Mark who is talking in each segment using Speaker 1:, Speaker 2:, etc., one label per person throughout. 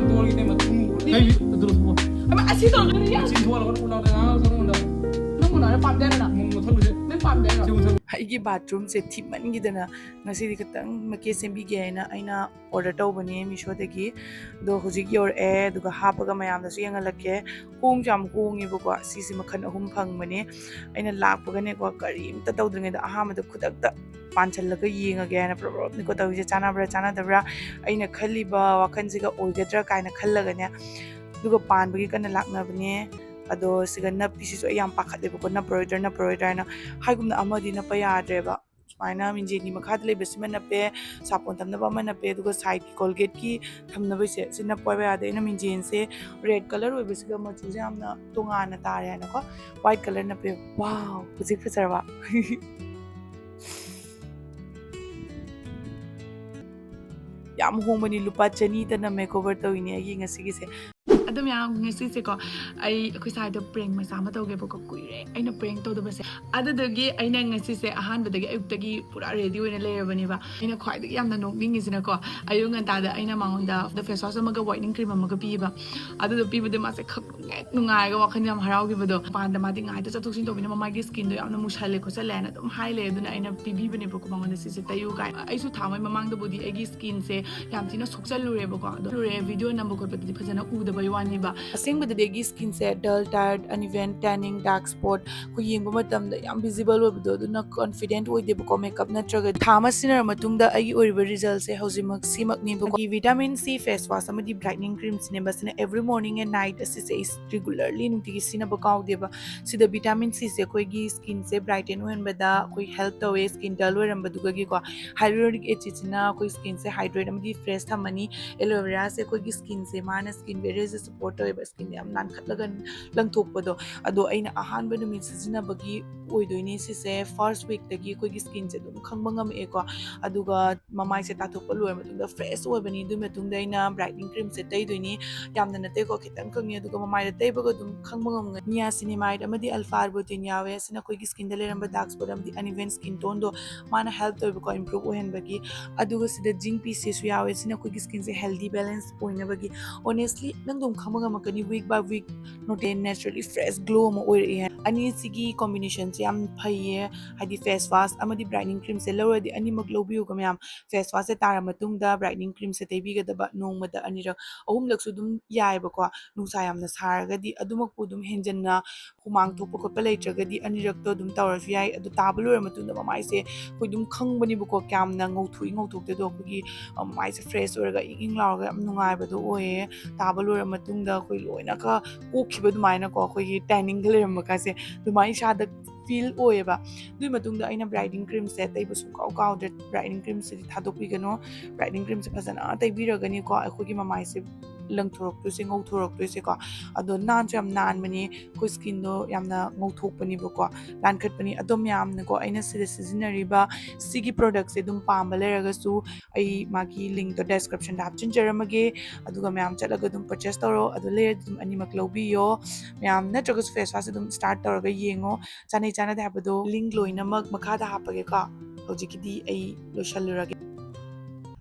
Speaker 1: ꯇꯣꯜꯒꯤꯅꯦ ꯃꯇꯨꯡ ꯀꯩ ꯑꯗꯨ ꯊꯣꯛ ꯑꯃ ꯑꯁꯤ ꯇꯧꯔꯒꯅꯤ ꯌꯥ ꯁꯤ ꯊꯣꯛꯂꯒ ꯎꯅꯥꯗ ꯉꯥ ꯁꯣꯔꯣꯟꯗ ꯅꯪ ꯎꯅꯥꯗ ꯄꯥꯝꯗꯦꯅ ꯃꯨꯡ ꯃꯊꯜꯁꯦ ꯅꯪ ꯄꯥꯝꯗꯦꯅ
Speaker 2: ꯑꯩꯒꯤ ꯕꯥꯊꯔꯨꯝꯁꯦ ꯊꯤꯃꯟꯈꯤꯗꯅ ꯉꯁꯤꯗꯤ ꯈꯤꯇꯪ ꯃꯀꯦ ꯁꯦꯝꯕꯤꯒꯦ ꯍꯥꯏꯅ ꯑꯩꯅ ꯑꯣꯔꯗꯔ ꯇꯧꯕꯅꯦ ꯃꯤꯁꯣꯗꯒꯤ ꯑꯗꯣ ꯍꯧꯖꯤꯛ ꯌꯧꯔꯛꯑꯦ ꯑꯗꯨꯒ ꯍꯥꯞꯄꯒ ꯃꯌꯥꯝꯗꯁꯨ ꯌꯦꯡꯍꯜꯂꯛꯀꯦ ꯍꯣꯡꯁꯨ ꯌꯥꯝ ꯍꯣꯡꯉꯦꯕꯀꯣ ꯁꯤꯁꯦ ꯃꯈꯜ 3 ꯐꯪꯕꯅꯦ ꯑꯩꯅ ꯂꯥꯛꯄꯒꯅꯦꯀꯣ ꯀꯔꯤꯝꯇ ꯇꯧꯗ꯭ꯔꯤꯉꯩꯗ ꯑꯍꯥꯟꯕꯗ ꯈꯨꯗꯛꯇ ꯄꯥꯟꯁꯤꯜꯂꯒ ꯌꯦꯡꯉꯒꯦ ꯍꯥꯏꯅ ꯄ꯭ꯔꯣꯞꯅꯤꯀꯣ ꯇꯧꯔꯤꯁꯦ ꯆꯥꯟꯅꯕ꯭ꯔꯥ ꯆꯥꯟꯅꯗꯕ꯭ꯔꯥ ꯑꯩꯅ ꯈꯜꯂꯤꯕ ꯋꯥꯈꯜꯁꯤꯒ ꯑꯣꯏꯒꯗ꯭ꯔꯥ ꯀꯥꯏꯅ ꯈꯜꯂꯒꯅꯦ ꯑꯗꯨꯒ ꯄꯥꯟꯕꯒꯤ ꯀꯟꯅ ꯂꯥꯛꯅꯕꯅꯦ ꯑꯗꯣ ꯁꯤꯒ ꯅꯞꯄꯤꯁꯤꯁꯨ ꯑꯩ ꯌꯥꯝ ꯄꯥꯈꯠꯂꯦꯕꯀꯣ ꯅꯞꯄꯔꯣꯏꯗ꯭ꯔꯥ ꯍꯥꯏꯅ ꯍꯥꯏꯒꯨꯝꯅ ꯑꯃꯗꯤ ꯅꯞꯄ ꯌꯥꯗ꯭ꯔꯦꯕ ꯁꯨꯃꯥꯏꯅ ꯃꯤꯡꯖꯦꯟꯒꯤ ꯃꯈꯥꯗ ꯂꯩꯕꯁꯤꯃ ꯅꯞꯄꯦ ꯁꯥꯄꯣꯟ ꯊꯝꯅꯕ ꯑꯃ ꯅꯞꯄꯦ ꯑꯗꯨꯒ ꯁꯥꯏꯠꯀꯤ ꯀꯣꯜꯒꯦꯠꯀꯤ ꯊꯝꯅꯕꯁꯦ ꯁꯤ ꯅꯞꯄ ꯌꯥꯗꯦ ꯑꯩꯅ ꯃꯤꯡꯖꯦꯟꯁꯦ ꯔꯦꯗ ꯀꯂꯔ ꯑꯣꯏꯕꯁꯤꯒ ꯃꯆꯨꯁꯦ ꯌꯥꯝꯅ ꯇꯣꯉꯥꯟꯅ ꯇꯥꯔꯦ ꯍꯥꯏꯅꯀꯣ ꯋꯥꯏꯠ ꯀꯂꯔ ꯅꯞꯄꯦ ꯋꯥꯎ ꯍꯧꯖꯤꯛ ꯐꯖꯔꯕ ꯌꯥꯝ ꯍꯣꯡꯕꯅꯤ ꯂꯨꯄꯥ 200ꯗ ꯃꯦꯀꯑꯣꯚꯔ ꯇꯧꯏꯅꯦ ꯑꯩꯒꯤ ꯉꯁꯤꯒꯤꯁꯦ ꯑꯗꯨ ꯃꯌꯥꯝ ꯉꯁꯤꯁꯦꯀꯣ ꯑꯩꯈꯣꯏ ꯁꯥꯏꯗ ꯄ꯭ꯔꯦꯡ ꯃꯆꯥ ꯑꯃ ꯇꯧꯒꯦꯕꯀꯣ ꯀꯨꯏꯔꯦ ꯑꯩꯅ ꯄ꯭ꯔꯦꯡ ꯇꯧꯗꯕꯁꯦ ꯑꯗꯨꯗꯒꯤ ꯑꯩꯅ ꯉꯁꯤꯁꯦ ꯑꯍꯥꯟꯕꯗꯒꯤ ꯑꯌꯨꯛꯇꯒꯤ ꯄꯨꯔꯥ ꯔꯦꯗꯤ ꯑꯣꯏꯅ ꯂꯩꯔꯕꯅꯦꯕ ꯑꯩꯅ ꯈ꯭ꯋꯥꯏꯗꯒꯤ ꯌꯥꯝꯅ ꯅꯣꯛꯅꯤꯡꯉꯤꯁꯤꯅꯀꯣ ꯑꯌꯨꯛ ꯉꯟꯇꯥꯗ ꯑꯩꯅ ꯃꯉꯣꯟꯗ ꯐꯦꯁ ꯋꯥꯁ ꯑꯃꯒ ꯋꯥꯏꯇꯅꯤꯡ ꯀ꯭ꯔꯤꯝ ꯑꯃꯒ ꯄꯤꯌꯦꯕ ꯑꯗꯨꯗꯣ ꯄꯤꯕꯗ ꯃꯥꯁꯦ ꯅꯨꯡꯉꯥꯏꯔꯒ ꯋꯥꯈꯜ ꯌꯥꯝ ꯍꯔꯥꯎꯈꯤꯕꯗꯣ ꯃꯄꯥꯟꯗ ꯃꯥꯗꯤ ꯉꯥꯏꯇ ꯆꯠꯊꯣꯛ ꯆꯠꯁꯤꯟ ꯇꯧꯕꯅꯤꯅ ꯃꯃꯥꯏꯒꯤ ꯁ꯭ꯀꯤꯟꯗꯣ ꯌꯥꯝꯅ ꯃꯨꯁꯜꯂꯦ ꯈꯣꯠꯆꯜꯂꯦ ꯍꯥꯏꯅ ꯑꯗꯨꯝ ꯍꯥꯏꯂꯦ ꯑꯗꯨꯅ ꯑꯩꯅ ꯄꯤꯕꯤꯕꯅꯦꯕꯀꯣ ꯃꯉꯣꯟꯗ ꯁꯤꯁꯦ ꯇꯩꯌꯨ ꯀꯥꯏ ꯑꯩꯁꯨ ꯊꯥ ꯃꯣꯏ ꯃꯃꯥꯡꯗꯕꯨꯗꯤ ꯑꯩꯒꯤ ꯁ꯭ꯀꯤꯟꯁꯦ ꯌꯥꯝ ꯊꯤꯅ ꯁꯣꯛꯆꯜꯂꯨꯔꯦꯕꯀꯣ ꯑꯗꯣ ꯚꯤꯗꯤꯑꯣ ꯅꯝꯕ ꯈꯣꯠꯄꯗꯗꯤ ꯐꯖꯅ ꯎꯗꯕꯩ ꯋꯥꯅꯤꯕ ꯑꯁꯦꯡꯕꯗꯗꯤ ꯑꯩꯒꯤ ꯁ꯭ꯀꯤꯟꯁꯦ ꯗꯜ ꯇꯥꯏꯔꯠ ꯑꯟꯏꯚꯦꯟ ꯇꯦꯅꯤꯡ ꯗꯥꯔꯛ ꯁ꯭ꯄꯣꯠ ꯑꯩꯈꯣꯏ ꯌꯦꯡꯕ ꯃꯇꯝꯗ ꯌꯥꯝ ꯚꯤꯖꯤꯕꯜ ꯑꯣꯏꯕꯗꯣ ꯑꯗꯨꯅ ꯀꯣꯟꯐꯤꯗꯦꯟꯠ ꯑꯣꯏꯗꯦꯕꯀꯣ ꯃꯦꯀꯞ ꯅꯠꯇ꯭ꯔꯒ ꯊꯥ ꯑꯃ ꯁꯤꯖꯤꯟꯅꯔ ꯃꯇꯨꯡꯗ ꯑꯩꯒꯤ ꯑꯣꯏꯔꯤꯕ ꯔꯤꯖꯜꯁꯦ ꯍꯧꯖꯤꯛꯃꯛ ꯁꯤꯃꯛꯅꯦꯕꯀꯣ ꯚꯤꯇꯥꯃꯤꯟ ꯁꯤ ꯐꯦꯁ ꯋꯥꯁ ꯑꯃꯗꯤ ꯕ꯭ꯔꯥꯏꯠꯅꯤꯡ ꯀ꯭ꯔꯤꯝꯁꯤꯅꯦꯕ ꯁꯤꯅ ꯑꯦꯕ꯭ꯔꯤ ꯃꯣꯔꯅꯤꯡ ꯑꯦꯟ ꯅꯥꯏꯠ ꯑꯁꯤꯁꯦ ꯑꯩ ꯔꯤꯒꯨꯂꯔꯂꯤ ꯅꯨꯡꯇꯤꯒꯤ ꯁꯤꯖꯤꯟꯅꯕ ꯀꯥꯎꯗꯦꯕ ꯁꯤꯗ ꯚꯤꯇꯥꯃꯤꯟ ꯁꯤꯁꯦ ꯑꯩꯈꯣꯏꯒꯤ ꯁ꯭ꯀꯤꯟꯁꯦ ꯕ꯭ꯔꯥꯏꯇꯦꯟ ꯑꯣꯏꯍꯟꯕꯗ ꯑꯩꯈꯣꯏ ꯍꯦꯜꯞ ꯇꯧꯋꯦ ꯁ꯭ꯀꯤꯟ ꯗꯜ ꯑꯣꯏꯔꯝꯕꯗꯨꯒꯤꯀꯣ ꯍꯥꯏꯂꯨꯔꯣꯅꯤꯛ ꯑꯦꯁꯤꯗꯁꯤꯅ ꯑꯩꯈꯣꯏ ꯁ꯭ꯀꯤꯟꯁꯦ ꯍꯥꯏꯗ꯭ꯔꯦꯠ ꯑꯃꯗꯤ ꯐ꯭ꯔꯦꯁ ꯊꯝꯃꯅꯤ ꯑꯦꯂꯣꯚꯦꯔꯥꯁꯦ ꯑꯩꯈꯣꯏꯒꯤ ꯁ꯭ꯀꯤꯟꯁꯦ ꯃꯥꯅ ꯁ꯭ꯀꯤꯟ ꯕꯦꯔꯤꯌꯔꯁꯦ ꯁꯞꯄꯣꯔꯠ ꯇꯧꯋꯦꯕ ꯁ꯭ꯀꯤꯟ ꯌꯥꯝ ꯅꯥꯟꯈꯠꯂꯒ ꯂꯪꯊꯣꯛꯄꯗꯣ ꯑꯗꯣ ꯑꯩꯅ ꯑꯍꯥꯟꯕ ꯅꯨꯃꯤꯠ ꯁꯤꯖꯤꯟꯅꯕꯒꯤ ꯑꯣꯏꯗꯣꯏꯅꯦ ꯁꯤꯁꯦ ꯐꯥꯔꯁꯠ ꯋꯤꯛꯇꯒꯤ ꯑꯩꯈꯣꯏꯒꯤ ꯁ꯭ꯀꯤꯟꯁꯦ ꯑꯗꯨꯝ ꯈꯪꯕ ꯉꯝꯃꯛꯑꯦꯀꯣ ꯑꯗꯨꯒ ꯃꯃꯥꯏꯁꯦ ꯇꯥꯊꯣꯛꯄ ꯂꯣꯏꯔ ꯃꯇꯨꯡꯗ ꯐ꯭ꯔꯦꯁ ꯑꯣꯏꯕꯅꯤ ꯑꯗꯨꯒꯤ ꯃꯇꯨꯡꯗ ꯑꯩꯅ ꯕ꯭ꯔꯥꯏꯠꯅꯤꯡ ꯀ꯭ꯔꯤꯝꯁꯦ ꯇꯩꯗꯣꯏꯅꯤ ꯌꯥꯝꯅ ꯅꯠꯇꯦꯀꯣ ꯈꯤꯇꯪ ꯈꯪꯉꯤ ꯑꯗꯨꯒ ꯃꯃꯥꯏꯗ ꯇꯩꯕꯒ ꯑꯗꯨꯝ ꯈꯪꯕ ꯉꯝꯒꯅꯤ ꯅꯤꯌꯥꯁꯤꯅꯦꯃꯥꯏꯠ ꯑꯃꯗꯤ ꯑꯜꯐꯥ ꯑꯥꯔꯕꯨꯇꯤꯟ ꯌꯥꯎꯋꯦ ꯑꯁꯤꯅ ꯑꯩꯈꯣꯏꯒꯤ ꯁ꯭ꯀꯤꯟꯗ ꯂꯩꯔꯝꯕ ꯗꯥꯔꯛ ꯁ꯭ꯄꯣꯠ ꯑꯃꯗꯤ ꯑꯟꯏꯚꯦꯟ ꯁ꯭ꯀꯤꯟ ꯇꯣꯟꯗꯣ ꯃꯥꯅ ꯍꯦꯜꯞ ꯇꯧꯋꯦꯕꯀꯣ ꯏꯝꯄ꯭ꯔꯨꯚ ꯑꯣꯏꯍꯟꯕꯒꯤ ꯑꯗꯨꯒ ꯁꯤꯗ ꯖꯤꯡ ꯄꯤꯁꯦꯁꯨ ꯌꯥꯎꯋꯦ ꯁꯤꯅ ꯑꯩꯈꯣꯏꯒꯤ ꯁ꯭ꯀꯤꯟꯁꯦ ꯍꯦꯜꯗꯤ ꯕꯦꯂꯦꯟꯁ ꯑꯣꯏꯅꯕꯒꯤ ꯑꯣꯅꯦꯁꯂꯤ ꯅꯪ ꯑꯗꯨꯝ ꯈꯪꯕ ꯉꯝꯃꯛꯀꯅꯤ ꯋꯤꯛ ꯕꯥꯏ ꯋꯤꯛ ꯅꯣꯇꯦ ꯅꯦꯆꯔꯦꯂꯤ ꯐ꯭ꯔꯦꯁ ꯒ꯭ꯂꯣ ꯑꯃ ꯑꯣꯏꯔꯛꯑꯦ ꯑꯅꯤꯁꯤꯒꯤ ꯀꯣꯝꯕꯤꯅꯦꯁꯟꯁꯦ ꯌꯥꯝ ꯐꯩꯌꯦ ꯍꯥꯏꯗꯤ ꯐꯦꯁ ꯋꯥꯁ ꯑꯃꯗꯤ ꯕ꯭ꯔꯥꯏꯠꯅꯤꯡ ꯀ꯭ꯔꯤꯝꯁꯦ ꯂꯧꯔꯗꯤ ꯑꯅꯤꯃꯛ ꯂꯧꯕꯤꯌꯨꯒ ꯃꯌꯥꯝ ꯐꯦꯁ ꯋꯥꯁꯁꯦ ꯇꯥꯔ ꯃꯇꯨꯡꯗ ꯕ꯭ꯔꯥꯏꯠꯅꯤꯡ ꯀ꯭ꯔꯤꯝꯁꯦ ꯇꯩꯕꯤꯒꯗꯕ ꯅꯣꯡꯃꯗ 2ꯔꯛ 3ꯂꯛꯁꯨ ꯑꯗꯨꯝ ꯌꯥꯏꯑꯕꯀꯣ ꯅꯨꯡꯁꯥ ꯌꯥꯝꯅ ꯁꯥꯔꯒꯗꯤ ꯑꯗꯨꯃꯛꯄꯨ ꯑꯗꯨꯝ ꯍꯦꯟꯖꯟꯅ ꯍꯨꯃꯥꯡ ꯊꯣꯛꯄ ꯈꯣꯠꯄ ꯂꯩꯇ꯭ꯔꯒꯗꯤ 2ꯔꯛꯇꯣ ꯑꯗꯨꯝ ꯇꯧꯔꯁꯨ ꯌꯥꯏ ꯑꯗꯨ ꯇꯥꯕ ꯂꯣꯏꯔ ꯃꯇꯨꯡꯗ ꯃꯃꯥꯏꯁꯦ ꯑꯩꯈꯣꯏ ꯑꯗꯨꯝ ꯈꯪꯕꯅꯦꯕꯀꯣ ꯀꯌꯥꯝꯅ ꯉꯧꯊꯣꯛꯏ ꯉꯧꯊꯣꯛꯇꯦꯗꯣ ꯑꯩꯈꯣꯏꯒꯤ ꯃꯃꯥꯏꯁꯦ ꯐ꯭ꯔꯦꯁ ꯑꯣꯏꯔꯒ ꯏꯪ ꯂꯥꯎꯔꯒ ꯌꯥꯝ ꯅꯨꯡꯉꯥꯏꯕꯗꯣ ꯑꯣꯏꯌꯦ ꯇꯥꯕ ꯂꯣꯏꯔ ꯃꯇꯨꯡꯗ ꯑꯩꯈꯣꯏ ꯂꯣꯏꯅꯒ ꯀꯣꯛꯈꯤꯕ ꯑꯗꯨꯃꯥꯏꯅꯀꯣ ꯑꯩꯈꯣꯏꯒꯤ ꯇꯦꯅꯤꯡꯒ ꯂꯩꯔꯝꯕꯒꯁꯦ ꯑꯗꯨꯃꯥꯏꯅ ꯏꯁꯥꯗ ꯐꯤꯜ ꯑꯣꯏꯌꯦꯕ ꯑꯗꯨꯒꯤ ꯃꯇꯨꯡꯗ ꯑꯩꯅ ꯕ꯭ꯔꯥꯏꯠꯅꯤꯡ ꯀ꯭ꯔꯤꯝꯁꯦ ꯇꯩꯕ ꯁꯨꯡꯀꯥꯎ ꯀꯥꯎꯗ꯭ꯔꯦ ꯕ꯭ꯔꯥꯏꯠꯅꯤꯡ ꯀ꯭ꯔꯤꯝꯁꯤꯗꯤ ꯊꯥꯗꯣꯛꯄꯤꯒꯅꯨ ꯕ꯭ꯔꯥꯏꯠꯅꯤꯡ ꯀ꯭ꯔꯤꯝꯁꯦ ꯐꯖꯅ ꯇꯩꯕꯤꯔꯒꯅꯤꯀꯣ ꯑꯩꯈꯣꯏꯒꯤ ꯃꯃꯥꯏꯁꯦ ꯂꯪꯊꯣꯔꯛꯇꯣꯏꯁꯦ ꯉꯧꯊꯣꯔꯛꯇꯣꯏꯁꯦꯀꯣ ꯑꯗꯣ ꯅꯥꯟꯁꯨ ꯌꯥꯝ ꯅꯥꯟꯕꯅꯤ ꯑꯩꯈꯣꯏ ꯁ꯭ꯀꯤꯟꯗꯣ ꯌꯥꯝꯅ ꯉꯧꯊꯣꯛꯄꯅꯦꯕꯀꯣ ꯂꯥꯟꯈꯠꯄꯅꯤ ꯑꯗꯣ ꯃꯌꯥꯝꯅꯀꯣ ꯑꯩꯅ ꯁꯤꯗ ꯁꯤꯖꯤꯟꯅꯔꯤꯕ ꯁꯤꯒꯤ ꯄ꯭ꯔꯣꯗꯛꯠꯁꯦ ꯑꯗꯨꯝ ꯄꯥꯝꯕ ꯂꯩꯔꯒꯁꯨ ꯑꯩ ꯃꯥꯒꯤ ꯂꯤꯡꯛꯇꯣ ꯗꯦꯁꯀ꯭ꯔꯤꯞꯁꯟꯗ ꯍꯥꯞꯆꯤꯟꯖꯔꯝꯃꯒꯦ ꯑꯗꯨꯒ ꯃꯌꯥꯝ ꯆꯠꯂꯒ ꯑꯗꯨꯝ ꯄꯔꯆꯦꯁ ꯇꯧꯔꯣ ꯑꯗꯨ ꯂꯩꯔꯗꯤ ꯑꯗꯨꯝ ꯑꯅꯤꯃꯛ ꯂꯧꯕꯤꯌꯣ ꯃꯌꯥꯝ ꯅꯠꯇ꯭ꯔꯒꯁꯨ ꯐꯦꯁ ꯋꯥꯁ ꯑꯗꯨꯝ ꯁ꯭ꯇꯥꯔꯠ ꯇꯧꯔꯒ ꯌꯦꯡꯉꯣ ꯆꯥꯅꯩ ꯆꯥꯅꯗꯦ ꯍꯥꯏꯕꯗꯣ ꯂꯤꯡꯛ ꯂꯣꯏꯅꯃꯛ ꯃꯈꯥꯗ ꯍꯥꯞꯄꯒꯦꯀꯣ ꯍꯧꯖꯤꯛꯀꯤꯗꯤ ꯑꯩ ꯂꯣꯏꯁꯜꯂꯨꯔꯒꯦ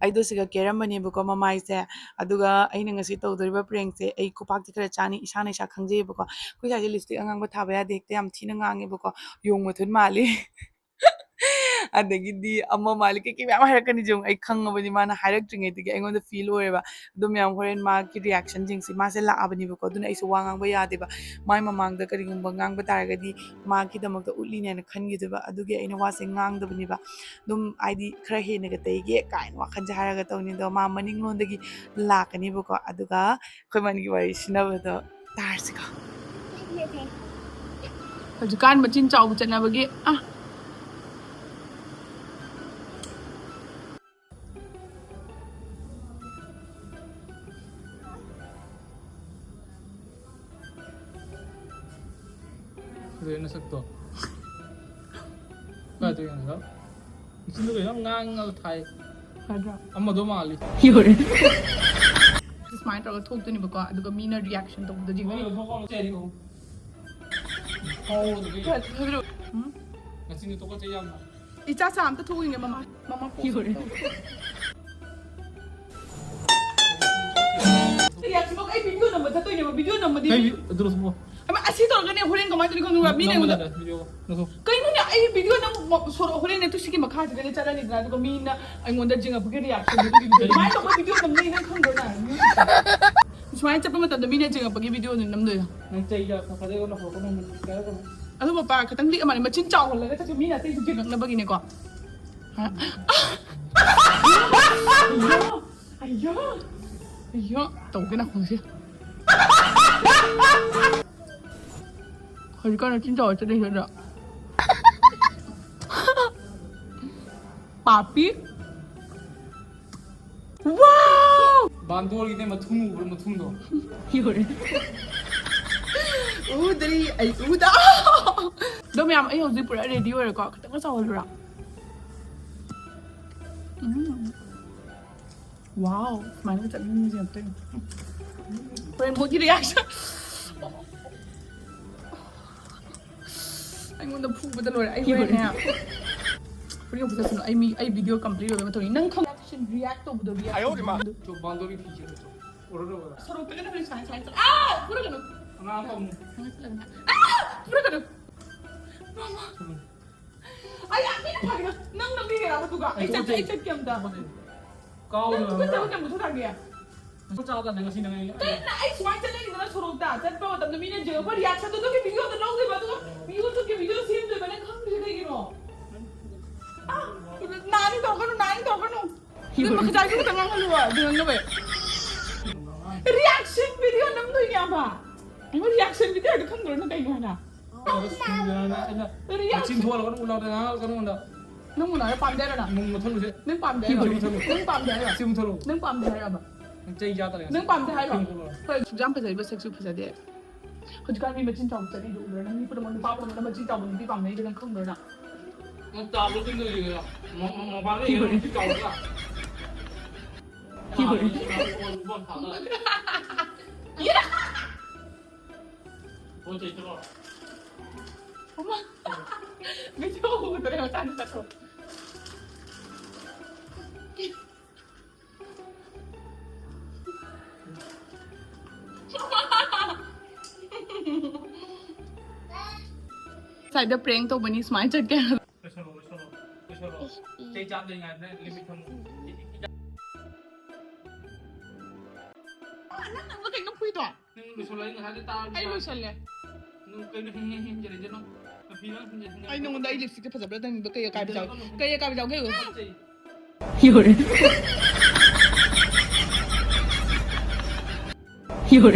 Speaker 2: ꯑꯩꯗꯣ ꯁꯤꯒ ꯀꯦꯔꯝꯕꯅꯦꯕꯀꯣ ꯃꯃꯥꯏꯁꯦ ꯑꯗꯨꯒ ꯑꯩꯅ ꯉꯁꯤ ꯇꯧꯗꯣꯔꯤꯕ ꯄ꯭ꯔꯦꯡꯁꯦ ꯑꯩ ꯈꯨꯄꯥꯛꯇꯤ ꯈꯔ ꯆꯥꯅꯤ ꯏꯁꯥꯅ ꯏꯁꯥ ꯈꯪꯖꯩꯌꯦꯕꯀꯣ ꯑꯩꯈꯣꯏ ꯁꯥꯏꯁꯦ ꯂꯤꯞꯁꯇꯤꯛ ꯑꯉꯥꯡꯕ ꯊꯥꯕ ꯌꯥꯗꯦ ꯍꯦꯛꯇ ꯌꯥꯝ ꯊꯤꯅ ꯉꯥꯡꯉꯦꯕꯀꯣ ꯌꯣꯡ ꯃꯊꯨꯟ ꯃꯥꯜꯂꯤ ꯑꯗꯒꯤꯗꯤ ꯑꯃ ꯃꯥꯜꯂꯤ ꯀꯩꯀꯩ ꯃꯌꯥꯝ ꯍꯥꯏꯔꯛꯀꯅꯤ ꯌꯦꯡꯉꯨ ꯑꯩ ꯈꯪꯉꯕꯅꯤ ꯃꯥꯅ ꯍꯥꯏꯔꯛꯇ꯭ꯔꯤꯉꯩꯗꯒꯤ ꯑꯩꯉꯣꯟꯗ ꯐꯤꯜ ꯑꯣꯏꯔꯦꯕ ꯑꯗꯨꯝ ꯌꯥꯝ ꯍꯣꯔꯦꯟ ꯃꯥꯒꯤ ꯔꯤꯌꯦꯛꯁꯟꯁꯤꯡꯁꯦ ꯃꯥꯁꯦ ꯂꯥꯛꯑꯕꯅꯦꯕꯀꯣ ꯑꯗꯨꯅ ꯑꯩꯁꯨ ꯋꯥ ꯉꯥꯡꯕ ꯌꯥꯗꯦꯕ ꯃꯥꯏ ꯃꯃꯥꯡꯗ ꯀꯔꯤꯒꯨꯝꯕ ꯉꯥꯡꯕ ꯇꯥꯔꯒꯗꯤ ꯃꯥꯒꯤꯗꯃꯛꯇ ꯎꯠꯂꯤꯅꯦꯅ ꯈꯟꯈꯤꯗꯣꯏꯕ ꯑꯗꯨꯒꯤ ꯑꯩꯅ ꯋꯥꯁꯦ ꯉꯥꯡꯗꯕꯅꯦꯕ ꯑꯗꯨꯝ ꯍꯥꯏꯗꯤ ꯈꯔ ꯍꯦꯟꯅꯒ ꯇꯩꯒꯦ ꯀꯥꯏꯅ ꯋꯥꯈꯜꯁꯦ ꯍꯥꯏꯔꯒ ꯇꯧꯅꯤ ꯑꯗꯣ ꯃꯥ ꯃꯅꯤꯡꯂꯣꯝꯗꯒꯤ ꯂꯥꯛꯀꯅꯤꯕꯀꯣ ꯑꯗꯨꯒ ꯑꯩꯈꯣꯏ ꯃꯅꯤꯒꯤ ꯋꯥꯔꯤ ꯁꯤꯟꯅꯕꯗꯣ ꯇꯥꯔꯁꯤꯀꯣ ꯍꯧꯖꯤꯛꯀꯥꯟ ꯃꯆꯤꯟ ꯆꯥꯎꯕ ꯆꯠꯅꯕꯒꯤ
Speaker 1: 그래서 썩도 가지고 있는 거 무슨 거 형 낭을 타이 엄마도 말리
Speaker 2: 요래 스마일 ꯇꯧꯔꯒ ꯊꯣꯛꯇꯣꯏꯅꯦꯕꯀꯣ ꯑꯗꯨꯒ ꯃꯤꯅ ꯔꯤꯌꯦꯛꯁꯟ ꯇꯧꯕꯗ ꯌꯦꯡꯒꯅꯤ
Speaker 1: 나중에 똑같이 얘기하면
Speaker 2: 이짜차 안타 토고있네 마마 요래 ꯄꯥꯈꯠꯇꯣꯏꯅꯦꯕ ꯚꯤꯗꯤꯑꯣ ꯅꯝꯃꯗꯤ
Speaker 1: ꯑꯗꯨꯅ ꯁꯨꯝ
Speaker 2: ꯑꯁꯤ ꯇꯧꯔꯒꯅꯦ ꯍꯣꯔꯦꯟ ꯀꯃꯥꯏꯅ ꯇꯧꯅꯤ ꯈꯪꯗꯕ ꯃꯤꯅ ꯑꯩꯉꯣꯟꯗ ꯀꯩꯅꯣꯅꯦ ꯑꯩ ꯚꯤꯗꯤꯑꯣ ꯅꯪ ꯍꯣꯔꯦꯟ ꯁꯤꯒꯤ ꯃꯈꯥꯁꯤꯗꯅꯦ ꯆꯠꯂꯅꯤꯗꯅ ꯑꯗꯨꯒ ꯃꯤꯅ ꯑꯩꯉꯣꯟꯗ ꯖꯤꯡꯉꯛꯄꯒꯤ ꯔꯤꯌꯥꯛꯁꯟ ꯑꯗꯨꯃꯥꯏꯅ ꯇꯧꯕ ꯚꯤꯗꯤꯑꯣ ꯅꯝꯅꯩ ꯅꯪ ꯈꯪꯗ꯭ꯔꯣ ꯅꯪ ꯁꯨꯃꯥꯏꯅ ꯆꯠꯄ ꯃꯇꯝꯗ ꯃꯤꯅ ꯖꯤꯡꯉꯛꯄꯒꯤ ꯚꯤꯗꯤꯑꯣꯅꯤ ꯅꯝꯗꯣꯏꯅ
Speaker 1: ꯅꯪ ꯆꯩꯒ ꯐꯖꯩꯒ ꯍꯧꯔꯛꯀꯅꯣ
Speaker 2: ꯑꯗꯨ ꯃꯄꯥ ꯈꯤꯇꯪ ꯂꯤꯛ ꯑꯃ ꯃꯆꯤꯟ ꯆꯥꯎꯍꯜꯂꯒ ꯆꯠꯁꯨ ꯃꯤꯅ ꯑꯇꯩꯁꯨ ꯖꯤꯡꯉꯛꯅꯕꯒꯤꯅꯦꯀꯣ ꯑయ్ꯌో ꯑయ్ꯌೋ ꯇꯧꯒꯦꯅ ꯈꯣꯡꯁꯦ horikan cinta aja deh ada. Papi. Wow.
Speaker 1: Bandol ini matung do.
Speaker 2: Yore. Dari ay udah. Dom yam ay hozi pura ready ho ko. Kita ko sa holra. Wow, mana tak ni siapa? Friend mo reaction. Anh muốn phụ với tôi anh quên nè. Bây giờ bây giờ ai video complete rồi mà tôi nâng không action react to video. Ai ơi mà.
Speaker 1: 저 반돌이 피지. 오르르.
Speaker 2: 서로 빼는 걸 잘. 아! 부르거든.
Speaker 1: 하나 더.
Speaker 2: 아! 부르거든. 아야, 미는 파기가 낭낭 비게라고 누가. 이 새끼 한다.
Speaker 1: 까오는.
Speaker 2: 그때 무슨 상이야?
Speaker 1: 숫자가 내가 신경이.
Speaker 2: 나 아이 스마일 텔레기나 서로 다. 짠빠 왔다. 미는 저 뭐 리액션도 그게 비교도 나오게 봐도 이거 저게 비디오 시험들 만에 컴퓨터 되기로. 아, 나니 더 가노. 이거 막 자기 당한 거 봐. 이런 거 봐. 리액션 비디오 남도 이냐 봐. 이거 리액션 비디오도 큰 거는 거 이거 하나.
Speaker 1: 진 도와라 그러고 올라오다 그러고 온다.
Speaker 2: 너무 나를 빰대라나.
Speaker 1: 뭐 털으세요?
Speaker 2: 능 빰대라.
Speaker 1: 지금 털어.
Speaker 2: 능 빰대라 봐.
Speaker 1: 제이 자다래.
Speaker 2: 능 빰대 봐. 그래 주장 패서 이거 섹스 패서데. horikan mi machin chong chari du na ni pura mon pa pura machin chong mon bi pam nei de khang na.
Speaker 1: 뭐 따로 된 거리가. 뭐 바로 이거 짜오가.
Speaker 2: 이거. 야!
Speaker 1: 언제 들어?
Speaker 2: 엄마. video của tôi đang tan thật rồi. Sai the prank to bani smile chat ke.
Speaker 1: 그래서 제이 자들 인간에 리미트 한.
Speaker 2: Nang lo kay no pui to.
Speaker 1: 능 소라인 하데 따.
Speaker 2: Ay lo sale.
Speaker 1: 능 그냥 hin 저래 저는.
Speaker 2: Ay nung dai lipstick ka pasabra tang kaya ka bijao. Kaya ka bijao kayo.
Speaker 1: Yore.
Speaker 2: Yore.